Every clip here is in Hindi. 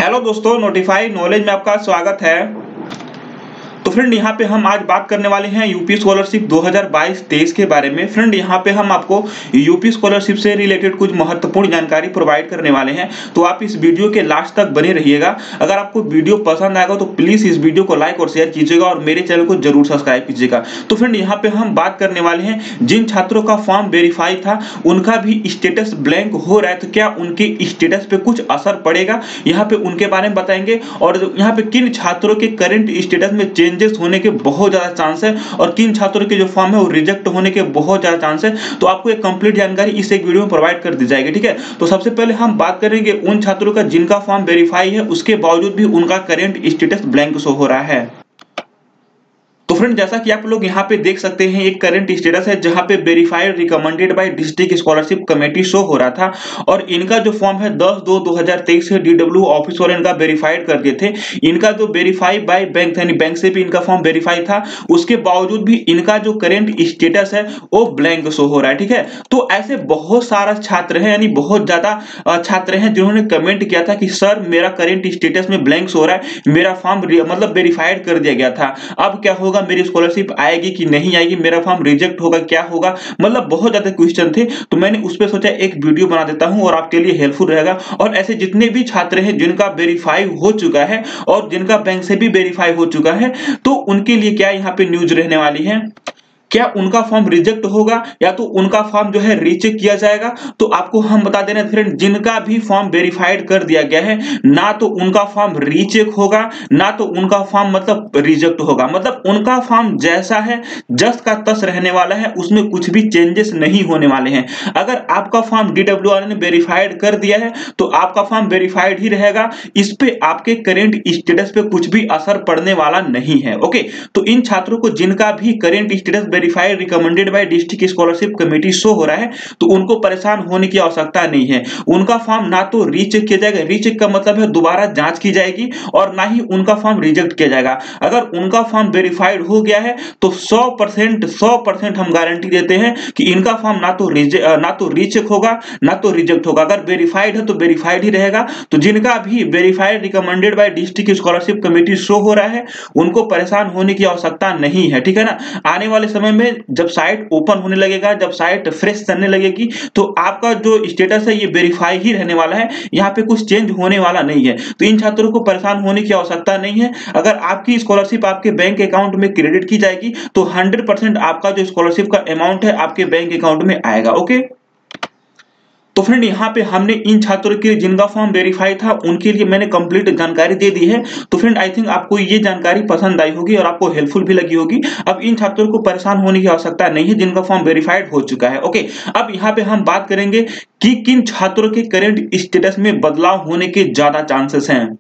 हेलो दोस्तों, नोटिफाई नॉलेज में आपका स्वागत है। तो फ्रेंड यहाँ पे हम आज बात करने वाले हैं यूपी स्कॉलरशिप 2022-23 के बारे में। फ्रेंड यहाँ पे हम आपको यूपी स्कॉलरशिप से रिलेटेड कुछ महत्वपूर्ण जानकारी प्रोवाइड करने वाले हैं, तो आप इस वीडियो के लास्ट तक बने रहिएगा। अगर आपको वीडियो पसंद आएगा तो प्लीज इस वीडियो को लाइक और शेयर कीजिएगा और मेरे चैनल को जरूर सब्सक्राइब कीजिएगा। तो फ्रेंड यहाँ पे हम बात करने वाले हैं जिन छात्रों का फॉर्म वेरीफाई था उनका भी स्टेटस ब्लैंक हो रहा है, तो क्या उनके स्टेटस पे कुछ असर पड़ेगा, यहाँ पे उनके बारे में बताएंगे। और यहाँ पे किन छात्रों के करंट स्टेटस में चेंजेस होने के बहुत ज्यादा चांस है और किन छात्रों के जो फॉर्म है वो रिजेक्ट होने के बहुत ज्यादा चांस है, तो आपको एक कंप्लीट जानकारी इस एक वीडियो में प्रोवाइड कर दी जाएगी। ठीक है, तो सबसे पहले हम बात करेंगे उन छात्रों का जिनका फॉर्म वेरीफाई है उसके बावजूद भी उनका करंट स्टेटस ब्लैंक शो हो रहा है। तो फ्रेंड जैसा कि आप लोग यहाँ पे देख सकते हैं, एक करंट स्टेटस है जहां पे verified recommended by district scholarship committee show हो रहा था और इनका जो फॉर्म है 10/2/2023 से डीडब्ल्यू ऑफिस वाले इनका वेरीफाइड कर दिए थे। इनका जो वेरीफाई बाय बैंक यानी बैंक से भी इनका फॉर्म वेरीफाई था, उसके बावजूद भी इनका जो करंट स्टेटस है वो ब्लैंक शो हो रहा है। ठीक है, तो ऐसे बहुत सारा छात्र है यानी बहुत ज्यादा छात्र हैं जिन्होंने कमेंट किया था कि सर मेरा करंट स्टेटस में ब्लैंक शो हो रहा है, मेरा फॉर्म मतलब वेरीफाइड कर दिया गया था, अब क्या होगा, मेरी स्कॉलरशिप आएगी कि नहीं आएगी, मेरा फॉर्म रिजेक्ट होगा क्या होगा, मतलब बहुत ज्यादा क्वेश्चन थे। तो मैंने उस पर सोचा एक वीडियो बना देता हूं और आपके लिए हेल्पफुल रहेगा। और ऐसे जितने भी छात्र हैं जिनका वेरीफाई हो चुका है और जिनका बैंक से भी वेरीफाई हो चुका है, तो उनके लिए क्या यहाँ पे न्यूज रहने वाली है, क्या उनका फॉर्म रिजेक्ट होगा या तो उनका फॉर्म जो है रीचेक किया जाएगा। तो आपको हम बता दे रहे हैं फ्रेंड, जिनका भी फॉर्म वेरीफाइड कर दिया गया है ना तो उनका फॉर्म रीचेक होगा ना तो उनका फॉर्म मतलब रिजेक्ट होगा, मतलब उनका फॉर्म जैसा है जस का तस रहने वाला है, उसमें कुछ भी चेंजेस नहीं होने वाले हैं। अगर आपका फॉर्म डीडब्ल्यू वाले ने वेरीफाइड कर दिया है तो आपका फॉर्म वेरीफाइड ही रहेगा, इस पे आपके करेंट स्टेटस पे कुछ भी असर पड़ने वाला नहीं है। ओके, तो इन छात्रों को जिनका भी current status verified recommended by district scholarship committee show हो रहा है तो उनको परेशान होने की आवश्यकता नहीं है। उनका फॉर्म ना तो रीचेक किया जाएगा, रीचेक का मतलब है दोबारा जांच की जाएगी, और ना ही उनका फॉर्म रिजेक्ट किया जाएगा। अगर उनका फॉर्म वेरीफाइड हो गया है तो 100% हम गारंटी देते हैं कि इनका फॉर्म ना तो रीचेक होगा ना तो रिजेक्ट होगा। अगर वेरीफाइड है तो वेरीफाइड ही रहेगा। तो जिनका भी verified recommended by district scholarship committee show हो रहा है उनको परेशान होने की आवश्यकता नहीं है। ठीक है ना, आने वाले समय में जब साइट ओपन होने लगेगा, जब साइट फ्रेश चलने लगेगी, तो आपका जो स्टेटस है ये वेरीफाई ही रहने वाला है, यहाँ पे कुछ चेंज होने वाला नहीं है। तो इन छात्रों को परेशान होने की आवश्यकता नहीं है। अगर आपकी स्कॉलरशिप आपके बैंक अकाउंट में क्रेडिट की जाएगी तो 100% आपका जो स्कॉलरशिप का अमाउंट है आपके बैंक अकाउंट में आएगा। ओके, तो फ्रेंड यहाँ पे हमने इन छात्रों के जिनका फॉर्म वेरीफाई था उनके लिए मैंने कंप्लीट जानकारी दे दी है। तो फ्रेंड आई थिंक आपको ये जानकारी पसंद आई होगी और आपको हेल्पफुल भी लगी होगी। अब इन छात्रों को परेशान होने की आवश्यकता नहीं है जिनका फॉर्म वेरीफाइड हो चुका है। ओके, अब यहाँ पे हम बात करेंगे कि किन छात्रों के करंट स्टेटस में बदलाव होने के ज्यादा चांसेस हैं।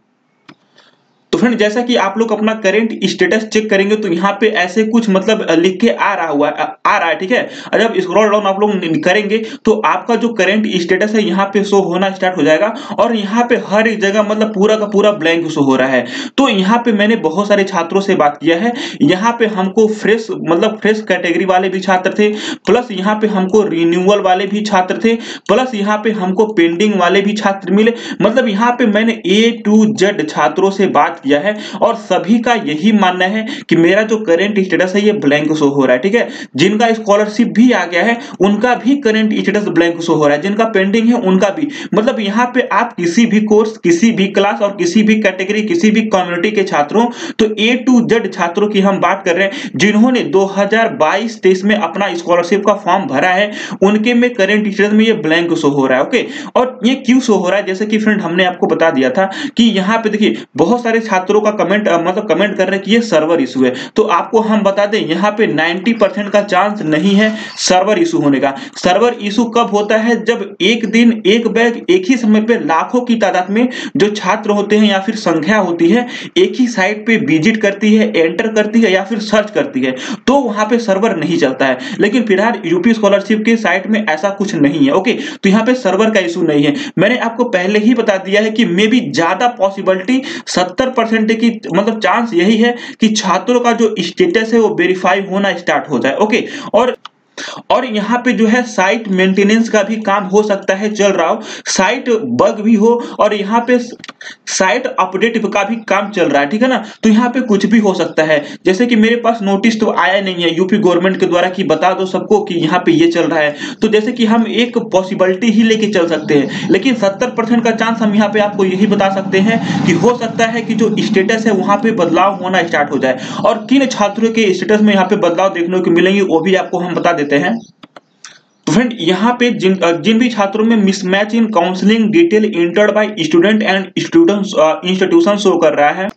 तो फ्रेंड जैसा कि आप लोग अपना करंट स्टेटस चेक करेंगे तो यहाँ पे ऐसे कुछ मतलब लिख के आ रहा है। ठीक है, जब स्क्रॉल डाउन आप लोग करेंगे तो आपका जो करंट स्टेटस है यहाँ पे शो होना स्टार्ट हो जाएगा और यहाँ पे हर एक जगह मतलब पूरा का पूरा ब्लैंक शो हो रहा है। तो यहाँ पे मैंने बहुत सारे छात्रों से बात किया है, यहाँ पे हमको फ्रेश कैटेगरी वाले भी छात्र थे, प्लस यहाँ पे हमको रिन्यूअल वाले भी छात्र थे, प्लस यहाँ पे हमको पेंडिंग वाले भी छात्र मिले। मतलब यहाँ पे मैंने A to Z छात्रों से बात किया है और सभी का यही मानना है कि मेरा जो करंट स्टेटस है ये ब्लैंक शो हो रहा है। ठीक है, जिनका स्कॉलरशिप भी आ गया है उनका भी करंट स्टेटस ब्लैंक शो हो रहा है, जिनका पेंडिंग है उनका भी। मतलब यहाँ पे आप किसी भी कोर्स, किसी भी क्लास और किसी भी कैटेगरी, किसी भी कम्युनिटी के छात्रों, तो A to Z छात्रों की हम बात कर रहे हैं जिन्होंने 2022-23 में अपना स्कॉलरशिप का फॉर्म भरा है, उनके में करंट स्टेटस में ये ब्लैंक शो हो रहा है। ओके, और ये क्यों शो हो रहा है, जैसे कि फ्रेंड हमने आपको बता दिया था कि यहाँ पे देखिए बहुत सारे छात्रों का कमेंट कमेंट कर रहे हैं कि ये सर्वर इशू है। तो आपको हम बता दें यहाँ पे 90% का चांस नहीं है सर्वर इशू होने का। सर्वर इशू कब होता है, जब एक दिन एक बैग एक ही समय पे लाखों की तादाद में जो छात्र होते हैं या फिर संख्या होती है एक ही साइट पे विजिट करती है, एंटर करती है या फिर सर्च करती है, तो वहां पे सर्वर नहीं चलता है। लेकिन फिलहाल यूपी स्कॉलरशिप के साइट में ऐसा कुछ नहीं है। ओके, तो यहाँ पे सर्वर का इशू नहीं है। मैंने आपको पहले ही बता दिया है कि मे बी ज्यादा पॉसिबिलिटी 70% की मतलब चांस यही है कि छात्रों का जो स्टेटस है वो वेरीफाई होना स्टार्ट हो जाए। ओके, और और यहाँ पे जो है साइट मेंटेनेंस का भी काम हो सकता है चल रहा हो, साइट बग भी हो, और यहाँ पे साइट अपडेट का भी काम चल रहा है, ठीक है ना। तो यहाँ पे कुछ भी हो सकता है, जैसे कि मेरे पास नोटिस तो आया नहीं है यूपी गवर्नमेंट के द्वारा कि बता दो सबको कि यहाँ पे ये चल रहा है, तो जैसे कि हम एक पॉसिबिलिटी ही लेके चल सकते हैं, लेकिन 70% का चांस हम यहाँ पे आपको यही बता सकते हैं कि हो सकता है कि जो स्टेटस है वहां पे बदलाव होना स्टार्ट हो जाए। और किन छात्रों के स्टेटस में यहाँ पे बदलाव देखने को मिलेंगे वो भी आपको हम बता देते हैं। तो फ्रेंड यहाँ पे जिन भी छात्रों में mismatch in counselling detail entered by student and students institution show कर रहा है,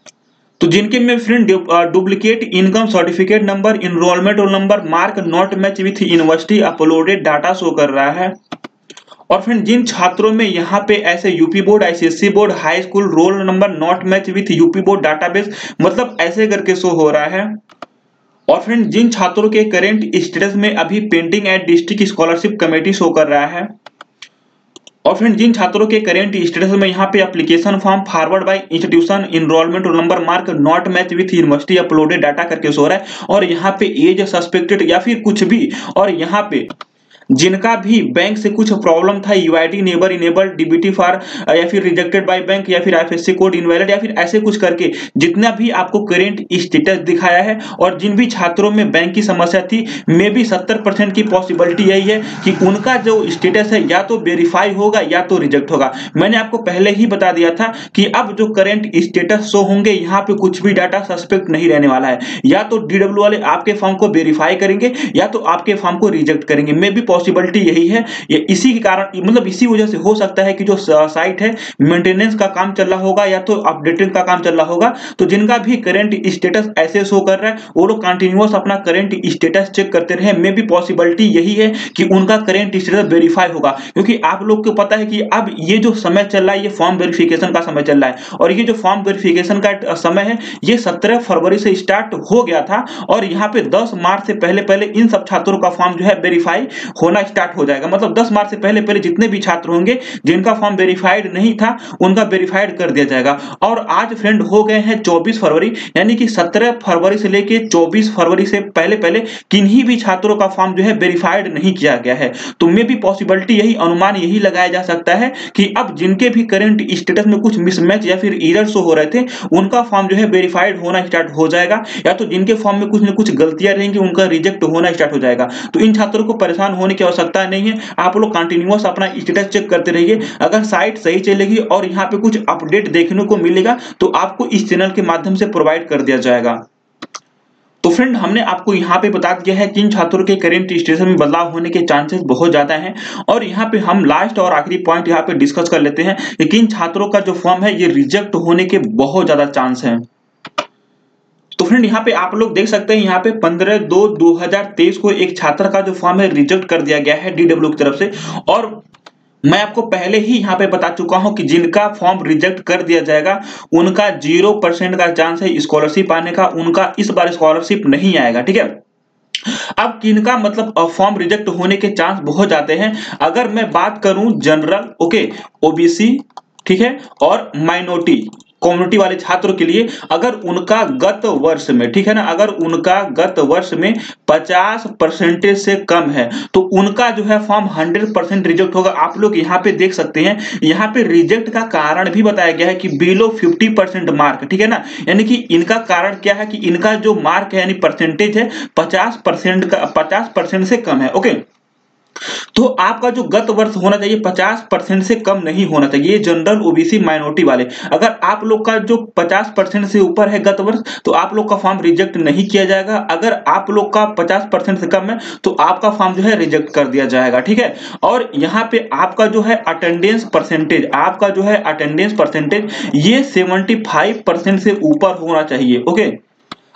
तो जिनके में friend duplicate income certificate number, enrolment roll number, mark not match with university uploaded data show कर रहा है। और फ्रेंड जिन छात्रों में यहाँ पे ऐसे UP board, ICSC board, high school roll number not match with UP board database, मतलब ऐसे करके शो हो रहा है। और फ्रेंड जिन छात्रों के करेंट स्टेटस में अभी pending at district scholarship committee show कर रहा है। और फ्रेंड जिन छात्रों के करेंट स्टेटस में यहाँ पे application form forward by institution, enrolment roll number, mark not match with university uploaded data करके शो रहा है, और यहाँ पे एज सस्पेक्टेड या फिर कुछ भी, और यहाँ पे जिनका भी बैंक से कुछ प्रॉब्लम था, UID neighbour enable, DBT for या फिर रिजेक्टेड बाय बैंक, या फिर आईएफएससी कोड इनवैलिड, या फिर ऐसे कुछ करके जितना भी आपको करेंट स्टेटस दिखाया है, और जिन भी छात्रों में बैंक की समस्या थी, मे भी 70% की पॉसिबिलिटी यही है कि उनका जो स्टेटस है या तो वेरीफाई होगा या तो रिजेक्ट होगा। मैंने आपको पहले ही बता दिया था कि अब जो करेंट स्टेटस शो होंगे यहाँ पे कुछ भी डाटा सस्पेक्ट नहीं रहने वाला है, या तो डीडब्ल्यू वाले आपके फॉर्म को वेरीफाई करेंगे या तो आपके फॉर्म को रिजेक्ट करेंगे, मे भी पॉसिबिलिटी यही है। ये इसी के कारण, मतलब इसी वजह से हो सकता है कि जो साइट है मेंटेनेंस का काम चल रहा होगा या तो अपडेटिंग का काम चल रहा होगा। तो जिनका भी करंट स्टेटस ऐसे शो कर रहा है वो लोग कंटिन्यूअस अपना करंट स्टेटस चेक करते रहे, मे भी पॉसिबिलिटी यही है कि उनका करंट स्टेटस वेरीफाई होगा, क्योंकि आप लोग को पता है कि अब ये जो समय चल रहा है ये फॉर्म वेरिफिकेशन का समय चल रहा है, और ये जो फॉर्म वेरिफिकेशन का समय है ये 17 फरवरी से स्टार्ट हो गया था, और यहाँ पे 10 मार्च से पहले पहले इन सब छात्रों का फॉर्म जो है वेरीफाई होना स्टार्ट हो जाएगा। मतलब 10 मार्च से पहले पहले जितने भी छात्र होंगे जिनका फॉर्म वेरीफाइड नहीं था उनका वेरीफाइड कर दिया जाएगा। और आज फ्रेंड हो गए हैं 24 फरवरी, यानी कि 17 फरवरी से लेके 24 फरवरी से पहले पहले किन्हीं भी छात्रों का फॉर्म जो है वेरीफाइड नहीं किया गया है। तो मे भी पॉसिबिलिटी यही, अनुमान यही लगाया जा सकता है कि अब जिनके भी करंट स्टेटस में कुछ मिसमैच या फिर एरर शो हो रहे थे उनका फॉर्म जो है वेरीफाइड होना स्टार्ट हो जाएगा, या तो जिनके फॉर्म में कुछ न कुछ गलतियां रहेंगी उनका रिजेक्ट होना स्टार्ट हो जाएगा। तो इन छात्रों को परेशान होने की आवश्यकता नहीं है, आप लोग कंटिन्यूअस अपना स्टेटस चेक करते रहिए। अगर साइट सही चलेगी और यहाँ पे कुछ अपडेट देखने को मिलेगा तो आपको इस चैनल के माध्यम से प्रोवाइड कर दिया जाएगा। तो फ्रेंड हमने आपको यहाँ पे बता दिया है किन छात्रों के करेंट स्टेटस में बदलाव होने के चांसेस बहुत ज्यादा हैं, और यहाँ पे हम लास्ट और आखिरी पॉइंट यहाँ पे डिस्कस कर लेते हैं कि किन छात्रों का जो फॉर्म है ये रिजेक्ट होने के बहुत ज्यादा चांस हैं। तो फ्रेंड यहाँ पे आप लोग देख सकते हैं यहाँ पे 15/2/2023 को एक छात्र का जो फॉर्म है रिजेक्ट कर दिया गया है डीडब्ल्यू की तरफ से, और मैं आपको पहले ही यहाँ पे बता चुका हूं कि जिनका फॉर्म रिजेक्ट कर दिया जाएगा उनका 0% का चांस है स्कॉलरशिप आने का, उनका इस बार स्कॉलरशिप नहीं आएगा, ठीक है। अब किनका मतलब फॉर्म रिजेक्ट होने के चांस बहुत जाते हैं, अगर मैं बात करूं जनरल, ओके, ओबीसी, ठीक है, और माइनॉरिटी कम्युनिटी वाले छात्रों के लिए, अगर उनका गत वर्ष में, ठीक है ना, अगर उनका गत वर्ष में 50% से कम है तो उनका जो है फॉर्म 100% रिजेक्ट होगा। आप लोग यहाँ पे देख सकते हैं, यहाँ पे रिजेक्ट का कारण भी बताया गया है कि बिलो 50% मार्क, ठीक है ना, यानी कि इनका कारण क्या है कि इनका जो मार्क है यानी परसेंटेज है 50% का, 50% से कम है, ओके। तो आपका जो गत वर्ष होना चाहिए 50% से कम नहीं होना चाहिए, जनरल, ओबीसी, माइनॉरिटी वाले। अगर आप लोग का जो 50% से ऊपर है गत वर्ष तो आप लोग का फॉर्म रिजेक्ट नहीं किया जाएगा, अगर आप लोग का 50% से कम है तो आपका फॉर्म जो है रिजेक्ट कर दिया जाएगा, ठीक है। और यहाँ पे आपका जो है अटेंडेंस परसेंटेज, आपका जो है अटेंडेंस परसेंटेज ये 75% से ऊपर होना चाहिए, ओके।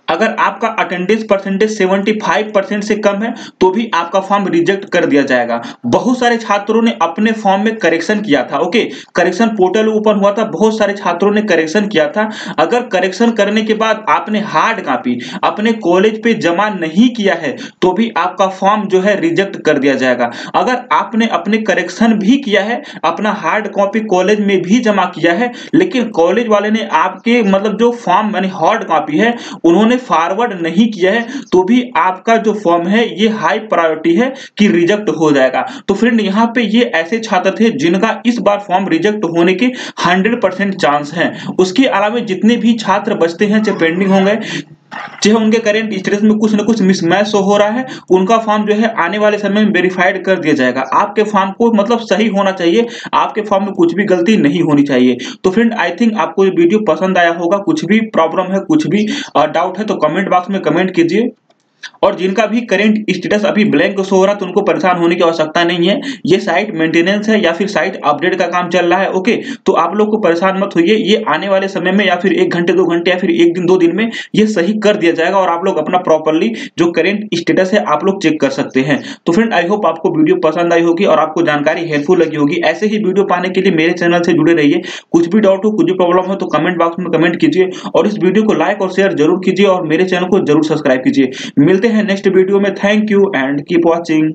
अगर आपका अटेंडेंस परसेंटेज 75% से कम है तो भी आपका फॉर्म रिजेक्ट कर दिया जाएगा। बहुत सारे छात्रों ने अपने फॉर्म में करेक्शन किया था, ओके, करेक्शन पोर्टल ओपन हुआ था, बहुत सारे छात्रों ने करेक्शन किया था। अगर करेक्शन करने के बाद आपने हार्ड कॉपी अपने कॉलेज पे जमा नहीं किया है तो भी आपका फॉर्म जो है रिजेक्ट कर दिया जाएगा। अगर आपने अपने करेक्शन भी किया है, अपना हार्ड कॉपी कॉलेज में भी जमा किया है, लेकिन कॉलेज वाले ने आपके मतलब जो फॉर्म यानी हार्ड कॉपी है उन्होंने फॉरवर्ड नहीं किया है तो भी आपका जो फॉर्म है ये हाई प्रायोरिटी है कि रिजेक्ट हो जाएगा। तो फ्रेंड यहाँ पे ये ऐसे छात्र थे जिनका इस बार फॉर्म रिजेक्ट होने के 100% चांस हैं। उसके अलावा जितने भी छात्र बचते हैं चाहे पेंडिंग होंगे चाहे उनके करेंट स्टेटस में कुछ ना कुछ मिसमैच हो रहा है, उनका फॉर्म जो है आने वाले समय में वेरीफाइड कर दिया जाएगा। आपके फॉर्म को मतलब सही होना चाहिए, आपके फॉर्म में कुछ भी गलती नहीं होनी चाहिए। तो फ्रेंड आई थिंक आपको ये वीडियो पसंद आया होगा। कुछ भी प्रॉब्लम है, कुछ भी डाउट है तो कमेंट बॉक्स में कमेंट कीजिए। और जिनका भी करेंट स्टेटस अभी ब्लैंक शो हो रहा है तो उनको परेशान होने की आवश्यकता नहीं है। ये साइट मेंटेनेंस है या फिर साइट अपडेट का काम चल रहा है। ओके, तो आप लोग को परेशान मत होइए, ये आने वाले समय में या फिर 1 घंटे 2 घंटे या फिर 1 दिन 2 दिन में ये सही कर दिया जाएगा और आप लोग अपना प्रॉपर्ली जो करेंट स्टेटस है आप लोग चेक कर सकते हैं। तो फ्रेंड आई होप आपको वीडियो पसंद आई होगी और आपको जानकारी हेल्पफुल लगी होगी। ऐसे ही वीडियो पाने के लिए मेरे चैनल से जुड़े रहिए। कुछ भी डाउट हो, कुछ भी प्रॉब्लम हो तो कमेंट बॉक्स में कमेंट कीजिए और इस वीडियो को लाइक और शेयर जरूर कीजिए और मेरे चैनल को जरूर सब्सक्राइब कीजिए। मिलते हैं नेक्स्ट वीडियो में। Thank you and keep watching.